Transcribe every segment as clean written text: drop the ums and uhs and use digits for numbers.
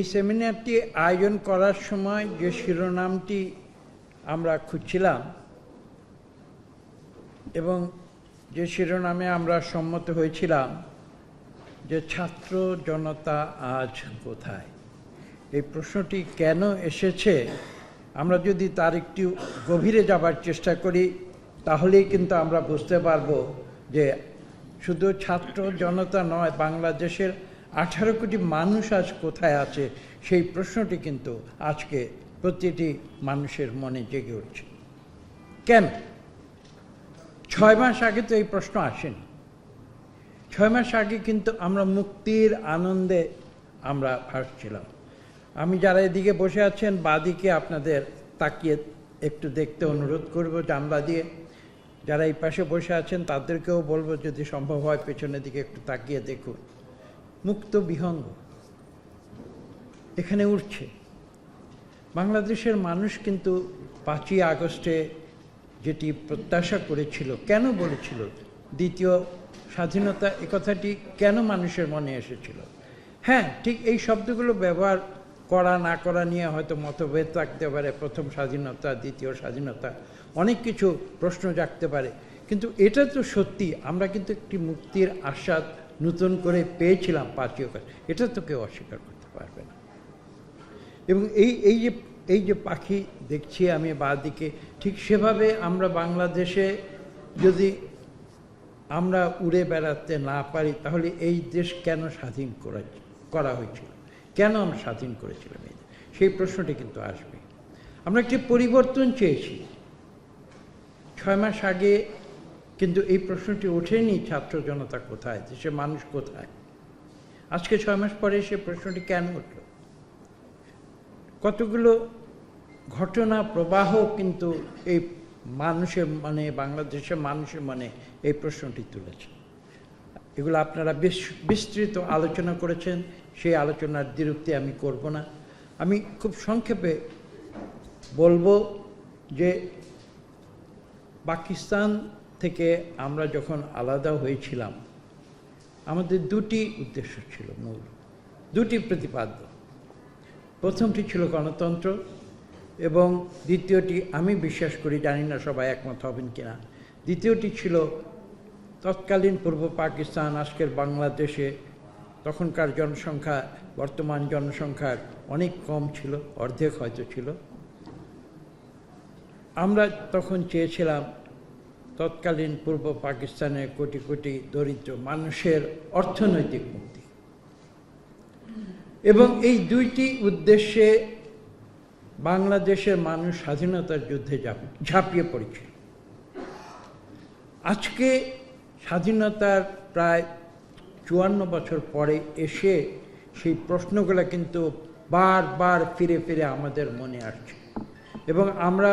এই সেমিনারটি আয়োজন করার সময় যে শিরোনামটি আমরা খুঁজছিলাম এবং যে শিরোনামে আমরা সম্মত হয়েছিলাম যে ছাত্র জনতা আজ কোথায়, এই প্রশ্নটি কেন এসেছে আমরা যদি তার একটু গভীরে যাবার চেষ্টা করি তাহলেই কিন্তু আমরা বুঝতে পারব যে শুধু ছাত্র জনতা নয়, বাংলাদেশের 18 কোটি মানুষ আজ কোথায় আছে সেই প্রশ্নটি কিন্তু আজকে প্রতিটি মানুষের মনে জেগে উঠছে। কেন? 6 মাস আগে তো এই প্রশ্ন আসেনি। 6 মাস আগে কিন্তু আমরা মুক্তির আনন্দে আমরা ভাসছিলাম। আমি যারা এদিকে বসে আছেন বাদিকে আপনাদের তাকিয়ে একটু দেখতে অনুরোধ করব, জানলা দিয়ে। যারা এই পাশে বসে আছেন তাদেরকেও বলবো যদি সম্ভব হয় পেছনের দিকে একটু তাকিয়ে দেখুন। মুক্ত বিহঙ্গ এখানে উঠছে। বাংলাদেশের মানুষ কিন্তু 5ই আগস্টে যেটি প্রত্যাশা করেছিল, কেন বলেছিল দ্বিতীয় স্বাধীনতা, এ কথাটি কেন মানুষের মনে এসেছিল? হ্যাঁ, ঠিক এই শব্দগুলো ব্যবহার করা না করা নিয়ে হয়তো মতভেদ থাকতে পারে, প্রথম স্বাধীনতা দ্বিতীয় স্বাধীনতা, অনেক কিছু প্রশ্ন জাগতে পারে, কিন্তু এটা তো সত্যি আমরা কিন্তু একটি মুক্তির আস্বাদ নতুন করে পেয়েছিলাম 5ই আগস্ট, এটা তো কেউ অস্বীকার করতে পারবে না। এবং এই যে পাখি দেখছি আমি বাঁদিকে, ঠিক সেভাবে আমরা বাংলাদেশে যদি আমরা উড়ে বেড়াতে না পারি তাহলে এই দেশ কেন স্বাধীন করা হয়েছিল, কেন আমরা স্বাধীন করেছিলাম এই দেশ, সেই প্রশ্নটি কিন্তু আসবে। আমরা একটি পরিবর্তন চেয়েছি। 6 মাস আগে কিন্তু এই প্রশ্নটি ওঠেনি ছাত্র জনতা কোথায়, দেশের মানুষ কোথায়। আজকে 6 মাস পরে সে প্রশ্নটি কেন উঠল? কতগুলো ঘটনা প্রবাহ কিন্তু এই মানুষের মানে বাংলাদেশের মানুষের মনে এই প্রশ্নটি তুলেছে। এগুলো আপনারা বিস্তৃত আলোচনা করেছেন, সেই আলোচনার দ্বিরুক্তি আমি করব না। আমি খুব সংক্ষেপে বলবো যে পাকিস্তান থেকে আমরা যখন আলাদা হয়েছিলাম আমাদের দুটি উদ্দেশ্য ছিল, মূল দুটি প্রতিপাদ্য। প্রথমটি ছিল গণতন্ত্র এবং দ্বিতীয়টি, আমি বিশ্বাস করি, জানি না সবাই একমত হবেন কিনা, দ্বিতীয়টি ছিল তৎকালীন পূর্ব পাকিস্তান, আজকের বাংলাদেশে তখনকার জনসংখ্যা বর্তমান জনসংখ্যার অনেক কম ছিল, অর্ধেক হয়তো ছিল। আমরা তখন চেয়েছিলাম তৎকালীন পূর্ব পাকিস্তানের কোটি কোটি দরিদ্র মানুষের অর্থনৈতিক মুক্তি, এবং এই দুইটি উদ্দেশ্যে বাংলাদেশের মানুষ স্বাধীনতার যুদ্ধে ঝাঁপিয়ে পড়েছিল। আজকে স্বাধীনতার প্রায় 54 বছর পরে এসে সেই প্রশ্নগুলো কিন্তু বারবার ফিরে ফিরে আমাদের মনে আসছে, এবং আমরা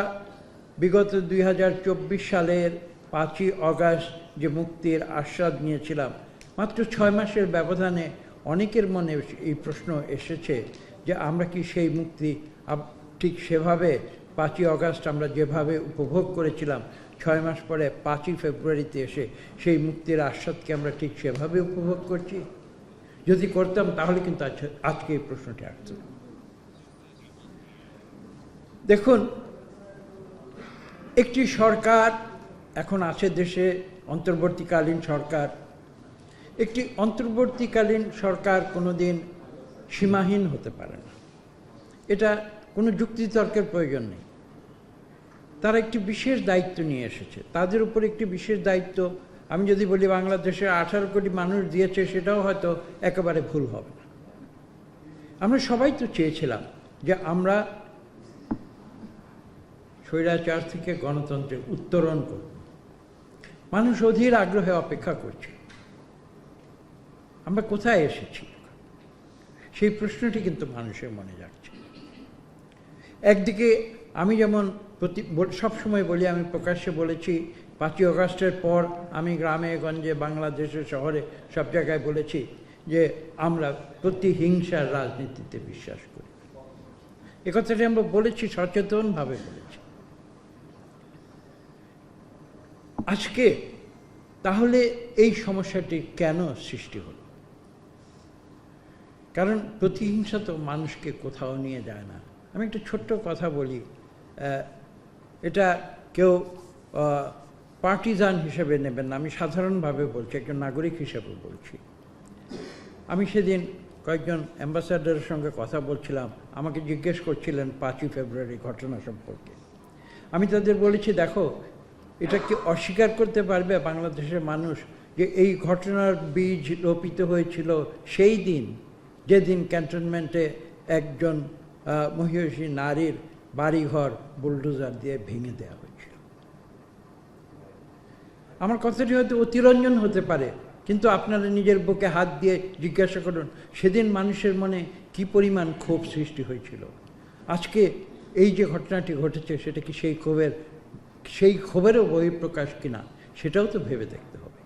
বিগত 2024 সালের 5ই আগস্ট যে মুক্তির আস্বাদ নিয়েছিলাম, মাত্র 6 মাসের ব্যবধানে অনেকের মনে এই প্রশ্ন এসেছে যে আমরা কি সেই মুক্তি ঠিক সেভাবে 5ই আগস্ট আমরা যেভাবে উপভোগ করেছিলাম 6 মাস পরে 5ই ফেব্রুয়ারিতে এসে সেই মুক্তির আস্বাদকে আমরা ঠিক সেভাবে উপভোগ করছি? যদি করতাম তাহলে কিন্তু আজকে এই প্রশ্নটি আসত। দেখুন, একটি সরকার এখন আছে দেশে, অন্তর্বর্তীকালীন সরকার। একটি অন্তর্বর্তীকালীন সরকার কোনোদিন সীমাহীন হতে পারে না, এটা কোনো যুক্তিতর্কের প্রয়োজন নেই। তারা একটি বিশেষ দায়িত্ব নিয়ে এসেছে, তাদের উপর একটি বিশেষ দায়িত্ব। আমি যদি বলি বাংলাদেশের 18 কোটি মানুষ দিয়েছে, সেটাও হয়তো একেবারে ভুল হবে না। আমরা সবাই তো চেয়েছিলাম যে আমরা স্বৈরাচার থেকে গণতন্ত্রের উত্তরণ করব। মানুষ অধীর আগ্রহে অপেক্ষা করছে। আমরা কোথায় এসেছি সেই প্রশ্নটি কিন্তু মানুষের মনে যাচ্ছে। একদিকে আমি যেমন সবসময় বলি, আমি প্রকাশ্যে বলেছি, 5ই আগস্টের পর আমি গ্রামে গঞ্জে বাংলাদেশের শহরে সব জায়গায় বলেছি যে আমরা প্রতিহিংসার রাজনীতিতে বিশ্বাস করি। এ কথাটি আমরা বলেছি, সচেতনভাবে বলেছি। আজকে তাহলে এই সমস্যাটি কেন সৃষ্টি হল? কারণ প্রতিহিংসা তো মানুষকে কোথাও নিয়ে যায় না। আমি একটা ছোট্ট কথা বলি, এটা কেউ পার্টিজান হিসেবে নেবেন না, আমি সাধারণভাবে বলছি, একজন নাগরিক হিসেবে বলছি। আমি সেদিন কয়েকজন অ্যাম্বাসাডারের সঙ্গে কথা বলছিলাম, আমাকে জিজ্ঞেস করছিলেন 5ই ফেব্রুয়ারি ঘটনা সম্পর্কে। আমি তাদের বলেছি, দেখো, এটা কি অস্বীকার করতে পারবে বাংলাদেশের মানুষ যে এই ঘটনার বীজ রোপিত হয়েছিল সেই দিন, যেদিন ক্যান্টনমেন্টে একজন মহিষী নারীর বাড়িঘর বুলডোজার দিয়ে ভেঙে দেওয়া হয়েছিল। আমার কথাটি হয়তো অতিরঞ্জন হতে পারে, কিন্তু আপনারা নিজের বুকে হাত দিয়ে জিজ্ঞাসা করুন সেদিন মানুষের মনে কি পরিমাণ ক্ষোভ সৃষ্টি হয়েছিল। আজকে এই যে ঘটনাটি ঘটেছে সেটা কি সেই ক্ষোভেরও বহিঃপ্রকাশ কিনা, সেটাও তো ভেবে দেখতে হবে।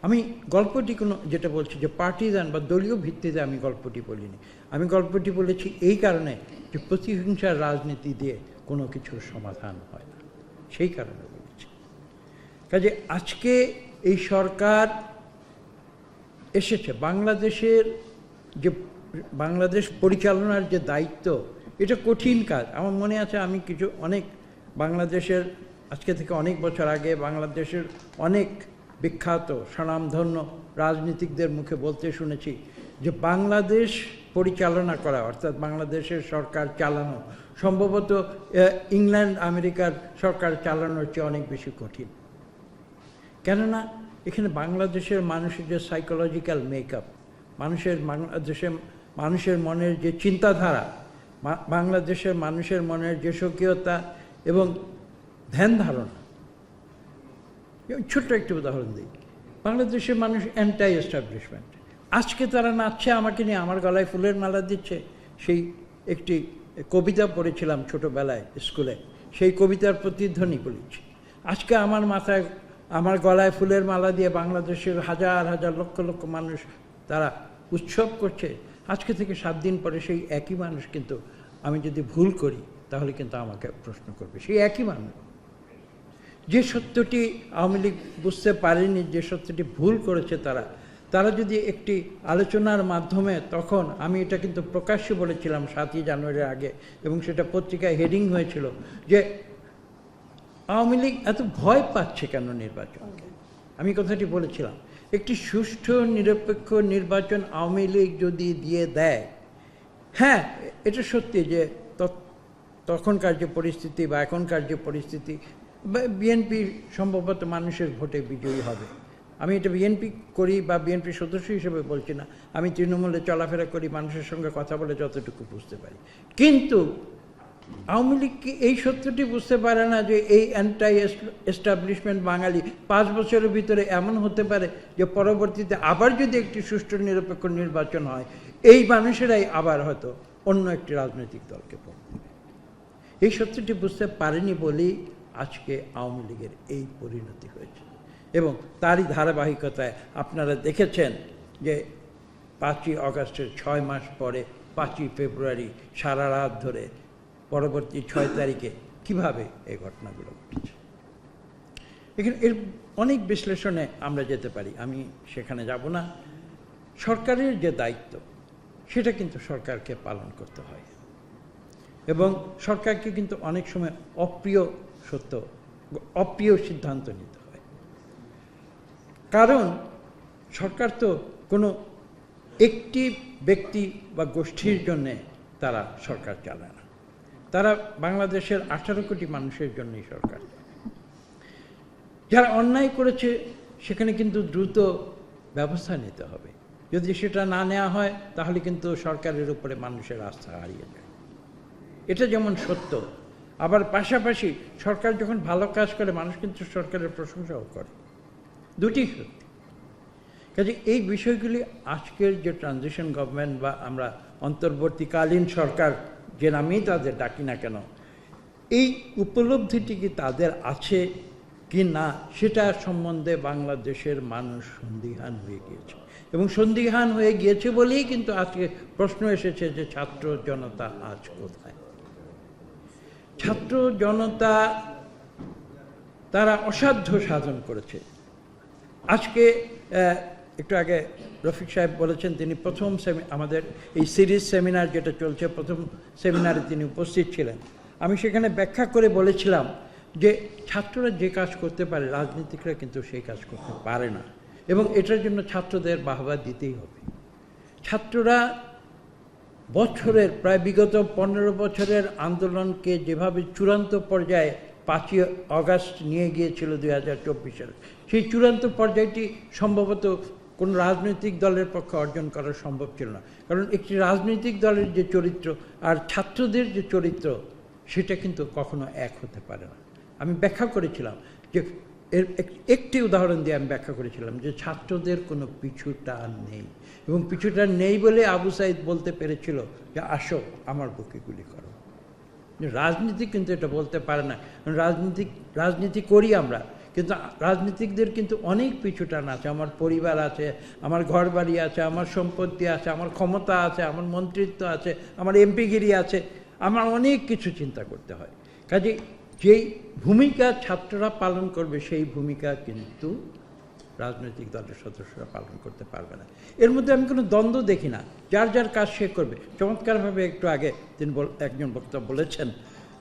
আমি গল্পটি যেটা বলছি যে পার্টিজান বা দলীয় ভিত্তিতে আমি গল্পটি বলিনি, আমি গল্পটি বলেছি এই কারণে যে প্রতিহিংসার রাজনীতি দিয়ে কোনো কিছুর সমাধান হয় না, সেই কারণে বলেছি। কাজে আজকে এই সরকার এসেছে, বাংলাদেশ পরিচালনার যে দায়িত্ব, এটা কঠিন কাজ। আমার মনে আছে আমি অনেক বাংলাদেশের, আজকে থেকে অনেক বছর আগে বাংলাদেশের অনেক বিখ্যাত স্বনামধন্য রাজনীতিকদের মুখে বলতে শুনেছি যে বাংলাদেশ পরিচালনা করা, অর্থাৎ বাংলাদেশের সরকার চালানো সম্ভবত ইংল্যান্ড আমেরিকার সরকার চালানোর চেয়ে অনেক বেশি কঠিন। কেননা এখানে বাংলাদেশের মানুষের যে সাইকোলজিক্যাল মেকআপ, মানুষের মনের যে চিন্তাধারা, বাংলাদেশের মানুষের মনের যে স্বকীয়তা এবং ধ্যান ধারণা। ছোট্ট একটি উদাহরণ দিই, বাংলাদেশের মানুষ অ্যান্টাই এস্টাবলিশমেন্ট। আজকে তারা নাচছে আমাকে নিয়ে, আমার গলায় ফুলের মালা দিচ্ছে। সেই একটি কবিতা পড়েছিলাম ছোটোবেলায় স্কুলে, সেই কবিতার প্রতিধ্বনি বলেছি। আজকে আমার গলায় ফুলের মালা দিয়ে বাংলাদেশের হাজার হাজার লক্ষ লক্ষ মানুষ তারা উৎসব করছে। আজকে থেকে 7 দিন পরে সেই একই মানুষ কিন্তু, আমি যদি ভুল করি তাহলে কিন্তু আমাকে প্রশ্ন করবে। সেই একই মানুষ যে সত্যটি আওয়ামী লীগ বুঝতে পারেনি, যে সত্যটি ভুল করেছে তারা যদি একটি আলোচনার মাধ্যমে, তখন আমি এটা কিন্তু প্রকাশ্যে বলেছিলাম 7ই জানুয়ারির আগে, এবং সেটা পত্রিকায় হেডিং হয়েছিল যে আওয়ামী লীগ এত ভয় পাচ্ছে কেন নির্বাচনকে। আমি কথাটি বলেছিলাম, একটি সুষ্ঠু নিরপেক্ষ নির্বাচন আওয়ামী লীগ যদি দিয়ে দেয়, হ্যাঁ এটা সত্যি যে তখনকার যে পরিস্থিতি বা এখনকার যে পরিস্থিতি, বিএনপি সম্ভবত মানুষের ভোটে বিজয়ী হবে। আমি এটা বিএনপি করি বা বিএনপির সদস্য হিসেবে বলছি না, আমি তৃণমূলে চলাফেরা করি, মানুষের সঙ্গে কথা বলে যতটুকু বুঝতে পারি। কিন্তু আওয়ামী লীগ কি এই সত্যটি বুঝতে পারে না যে এই অ্যান্টাই এস্টাবলিশমেন্ট বাঙালি 5 বছরের ভিতরে এমন হতে পারে যে পরবর্তীতে আবার যদি একটি সুষ্ঠু নিরপেক্ষ নির্বাচন হয়, এই মানুষেরাই আবার হয়তো অন্য একটি রাজনৈতিক দলকে ভোট দেবে। এই সত্যটি বুঝতে পারেনি বলেই আজকে আওয়ামী লীগের এই পরিণতি হয়েছে। এবং তারই ধারাবাহিকতায় আপনারা দেখেছেন যে 5ই আগস্টের 6 মাস পরে 5ই ফেব্রুয়ারি সারা রাত ধরে পরবর্তী 6 তারিখে কিভাবে এই ঘটনাগুলো ঘটেছে। এখানে এর অনেক বিশ্লেষণে আমরা যেতে পারি, আমি সেখানে যাব না। সরকারের যে দায়িত্ব সেটা কিন্তু সরকারকে পালন করতে হয়, এবং সরকারকে কিন্তু অনেক সময় অপ্রিয় সিদ্ধান্ত নিতে হয়। কারণ সরকার তো কোনো একটি ব্যক্তি বা গোষ্ঠীর জন্যে তারা সরকার চালায় না, তারা বাংলাদেশের 18 কোটি মানুষের জন্যই সরকার। যারা অন্যায় করেছে সেখানে কিন্তু দ্রুত ব্যবস্থা নিতে হবে। যদি সেটা না নেওয়া হয় তাহলে কিন্তু সরকারের উপরে মানুষের আস্থা হারিয়ে যায়। এটা যেমন সত্য, আবার পাশাপাশি সরকার যখন ভালো কাজ করে মানুষ কিন্তু সরকারের প্রশংসাও করে, দুটি সত্যি। কাজে এই বিষয়গুলি আজকের যে ট্রানজিশন গভর্নমেন্ট বা আমরা অন্তর্বর্তীকালীন সরকার যে নামেই তাদের ডাকি না কেন, এই উপলব্ধিটি কি তাদের আছে কি না সেটা সম্বন্ধে বাংলাদেশের মানুষ সন্দিহান হয়ে গিয়েছে। এবং সন্দিহান হয়ে গিয়েছে বলেই কিন্তু আজকে প্রশ্ন এসেছে যে ছাত্র জনতা আজ কোথায়। ছাত্র জনতা তারা অসাধ্য সাধন করেছে। আজকে একটু আগে রফিক সাহেব বলেছেন তিনি প্রথম আমাদের এই সিরিজ সেমিনার যেটা চলছে প্রথম সেমিনারে তিনি উপস্থিত ছিলেন। আমি সেখানে ব্যাখ্যা করে বলেছিলাম যে ছাত্ররা যে কাজ করতে পারে রাজনীতিকরা কিন্তু সেই কাজ করতে পারে না, এবং এটার জন্য ছাত্রদের বাহবা দিতেই হবে। ছাত্ররা বছরের প্রায় বিগত 15 বছরের আন্দোলনকে যেভাবে চূড়ান্ত পর্যায়ে 5ই আগস্ট নিয়ে গিয়েছিল 2024 সালে, সেই চূড়ান্ত পর্যায়টি সম্ভবত কোনো রাজনৈতিক দলের পক্ষে অর্জন করা সম্ভব ছিল না, কারণ একটি রাজনৈতিক দলের যে চরিত্র আর ছাত্রদের যে চরিত্র সেটা কিন্তু কখনো এক হতে পারে না। আমি ব্যাখ্যা করেছিলাম যে এর একটি উদাহরণ দিয়ে আমি ব্যাখ্যা করেছিলাম যে ছাত্রদের কোনো পিছু টান নেই, এবং পিছু টান নেই বলে আবু সাইদ বলতে পেরেছিল যে আসো আমার বুকে গুলি করো। রাজনীতি কিন্তু এটা বলতে পারে না, রাজনীতি করি আমরা, কিন্তু রাজনীতিকদের কিন্তু অনেক পিছু টান আছে। আমার পরিবার আছে, আমার ঘর বাড়ি আছে, আমার সম্পত্তি আছে, আমার ক্ষমতা আছে, আমার মন্ত্রিত্ব আছে, আমার এমপিগিরি আছে, আমার অনেক কিছু চিন্তা করতে হয়। কাজে যেই ভূমিকা ছাত্ররা পালন করবে সেই ভূমিকা কিন্তু রাজনৈতিক দলের সদস্যরা পালন করতে পারবে না। এর মধ্যে আমি কোনো দ্বন্দ্ব দেখি না, যার যার কাজ সে করবে। চমৎকারভাবে একটু আগে তিনি একজন বক্তা বলেছেন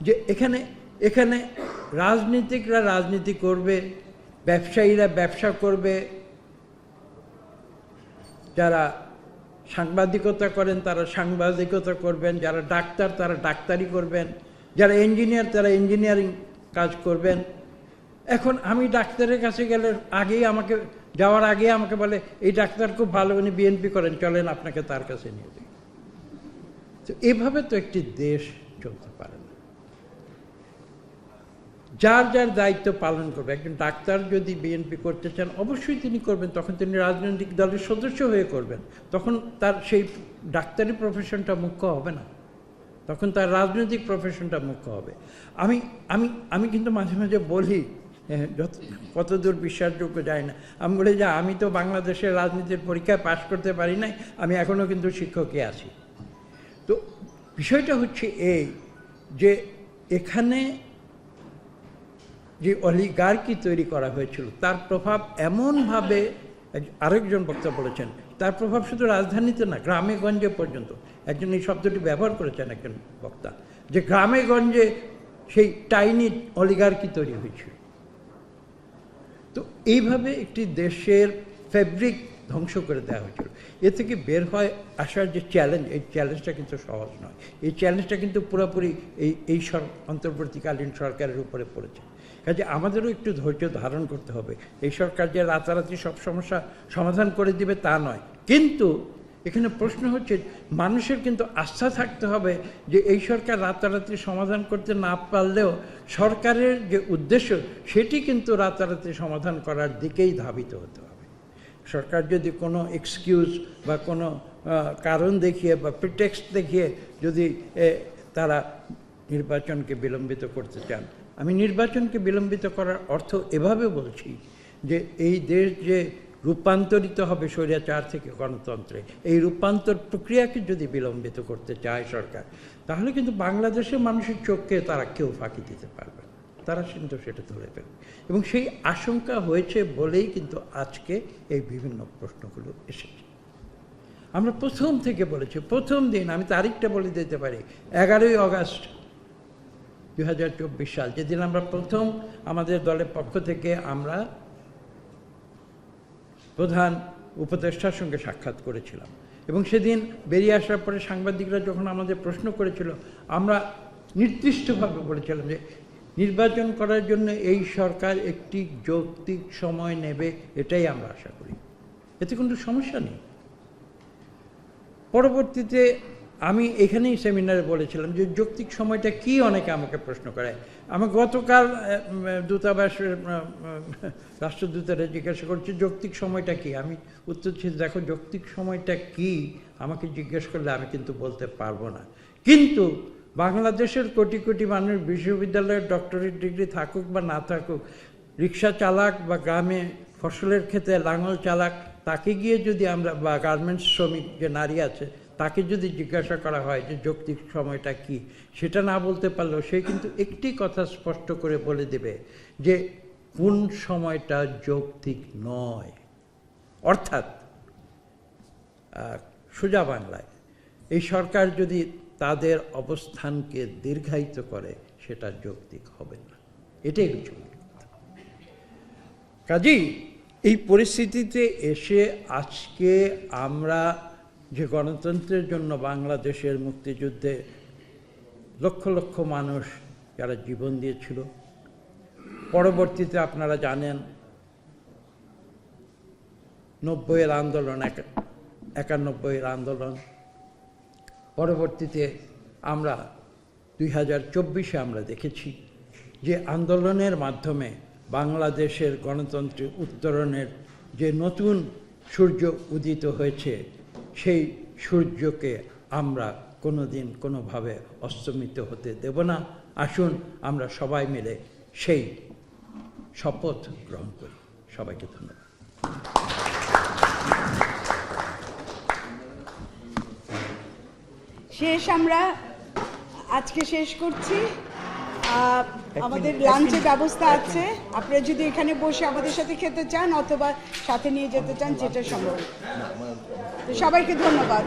যে এখানে রাজনীতিকরা রাজনীতি করবে, ব্যবসায়ীরা ব্যবসা করবে, যারা সাংবাদিকতা করেন তারা সাংবাদিকতা করবেন, যারা ডাক্তার তারা ডাক্তারি করবেন, যারা ইঞ্জিনিয়ার তারা ইঞ্জিনিয়ারিং কাজ করবেন। এখন আমি ডাক্তারের কাছে গেলে যাওয়ার আগে আমাকে বলে এই ডাক্তার খুব ভালো, উনি বিএনপি করেন, চলেন আপনাকে তার কাছে নিয়ে দিই। তো এভাবে তো একটি দেশ চলতে পারে না। যার যার দায়িত্ব পালন করবে। একজন ডাক্তার যদি বিএনপি করতে চান অবশ্যই তিনি করবেন, তখন তিনি রাজনৈতিক দলের সদস্য হয়ে করবেন, তখন তার সেই ডাক্তারি প্রফেশনটা মুখ্য হবে না, তখন তার রাজনৈতিক প্রফেশনটা মুখ্য হবে। আমি কিন্তু মাঝে মাঝে বলি, কতদূর বিশ্বাসযোগ্য যায় না, আমি বলি যে আমি তো বাংলাদেশের রাজনীতির পরীক্ষায় পাশ করতে পারি নাই, আমি এখনও কিন্তু শিক্ষকই আছি। তো বিষয়টা হচ্ছে এই যে এখানে যে অলিগার্কি তৈরি করা হয়েছিল তার প্রভাব এমনভাবে, আরেকজন বক্তা বলেছেন, তার প্রভাব শুধু রাজধানীতে না, গ্রামে গঞ্জে পর্যন্ত। একজন এই শব্দটি ব্যবহার করেছেন একজন বক্তা, যে গ্রামে গঞ্জে সেই টাইনি অলিগার্কি তৈরি হয়েছিল। তো এইভাবে একটি দেশের ফেব্রিক ধ্বংস করে দেওয়া হয়েছিল। এ থেকে বের হয়ে আসার যে চ্যালেঞ্জ, এই চ্যালেঞ্জটা কিন্তু সহজ নয়। এই চ্যালেঞ্জটা কিন্তু পুরোপুরি এই অন্তর্বর্তীকালীন সরকারের উপরে পড়েছে। কাজে আমাদেরও একটু ধৈর্য ধারণ করতে হবে। এই সরকার যে রাতারাতি সব সমস্যা সমাধান করে দিবে তা নয়, কিন্তু এখানে প্রশ্ন হচ্ছে মানুষের কিন্তু আস্থা থাকতে হবে যে এই সরকার রাতারাতি সমাধান করতে না পারলেও সরকারের যে উদ্দেশ্য সেটি কিন্তু রাতারাতি সমাধান করার দিকেই ধাবিত হতে হবে। সরকার যদি কোনো এক্সকিউজ বা কোনো কারণ দেখিয়ে বা প্রিটেক্সট দেখিয়ে যদি তারা নির্বাচনকে বিলম্বিত করতে চান, আমি নির্বাচনকে বিলম্বিত করার অর্থ এভাবে বলছি যে এই দেশ যে রূপান্তরিত হবে স্বৈরাচার থেকে গণতন্ত্রে, এই রূপান্তর প্রক্রিয়াকে যদি বিলম্বিত করতে চায় সরকার, তাহলে কিন্তু বাংলাদেশের মানুষের চোখকে তারা কেউ ফাঁকি দিতে পারবে না, তারা কিন্তু সেটা ধরে ফেলবে। এবং সেই আশঙ্কা হয়েছে বলেই কিন্তু আজকে এই বিভিন্ন প্রশ্নগুলো এসেছে। আমরা প্রথম থেকে বলেছি, প্রথম দিন, আমি তারিখটা বলে দিতে পারি, 11ই আগস্ট 2024 সাল, যেদিন আমরা প্রথম আমাদের দলের পক্ষ থেকে আমরা প্রধান উপদেষ্টার সঙ্গে সাক্ষাৎ করেছিলাম, এবং সেদিন বেরিয়ে আসার পরে সাংবাদিকরা যখন আমাদের প্রশ্ন করেছিল, আমরা নির্দিষ্টভাবে বলেছিলাম যে নির্বাচন করার জন্য এই সরকার একটি যৌক্তিক সময় নেবে, এটাই আমরা আশা করি, এতে কোনো সমস্যা নেই। পরবর্তীতে আমি এখানেই সেমিনারে বলেছিলাম যে যৌক্তিক সময়টা কি, অনেকে আমাকে প্রশ্ন করে। আমি গতকাল দূতাবাসের রাষ্ট্রদূতেরা জিজ্ঞাসা করছে যৌক্তিক সময়টা কি, আমি উত্তর দিচ্ছি দেখো যৌক্তিক সময়টা কি আমাকে জিজ্ঞেস করলে আমি কিন্তু বলতে পারবো না, কিন্তু বাংলাদেশের কোটি কোটি মানুষ বিশ্ববিদ্যালয়ের ডক্টরেট ডিগ্রি থাকুক বা না থাকুক, রিক্সা চালাক বা গ্রামে ফসলের ক্ষেতে লাঙল চালাক, তাকে গিয়ে যদি আমরা, বা গার্মেন্টস শ্রমিক যে নারী আছে তাকে যদি জিজ্ঞাসা করা হয় যে যৌক্তিক সময়টা কি, সেটা না বলতে পারলেও সে কিন্তু একটি কথা স্পষ্ট করে বলে দেবে যে কোন সময়টা যৌক্তিক নয়। অর্থাৎ সোজা বাংলায় এই সরকার যদি তাদের অবস্থানকে দীর্ঘায়িত করে সেটা যৌক্তিক হবে না, এটাই হচ্ছে মূল কথা। কাজেই এই পরিস্থিতিতে এসে আজকে আমরা যে গণতন্ত্রের জন্য বাংলাদেশের মুক্তিযুদ্ধে লক্ষ লক্ষ মানুষ যারা জীবন দিয়েছিল, পরবর্তীতে আপনারা জানেন 90-এর আন্দোলন, 91-এর আন্দোলন, পরবর্তীতে আমরা 2024-এ আমরা দেখেছি যে আন্দোলনের মাধ্যমে বাংলাদেশের গণতন্ত্রের উত্তরণের যে নতুন সূর্য উদিত হয়েছে, সেই সূর্যকে আমরা কোনোদিন কোনোভাবে অস্তমিত হতে দেব না। আসুন আমরা সবাই মিলে সেই শপথ গ্রহণ করি। সবাইকে ধন্যবাদ। আমরা আজকে শেষ করছি। আমাদের লাঞ্চের ব্যবস্থা আছে, আপনারা যদি এখানে বসে আমাদের সাথে খেতে চান অথবা সাথে নিয়ে যেতে চান, যেটা সম্ভব। সবাইকে ধন্যবাদ।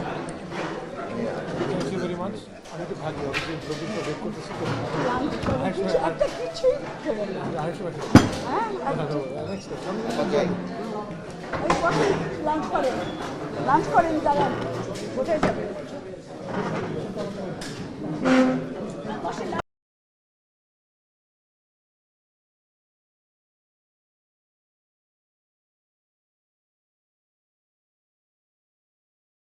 লাঞ্চ করেন, দাঁড়ান, কোথায় যাবেন?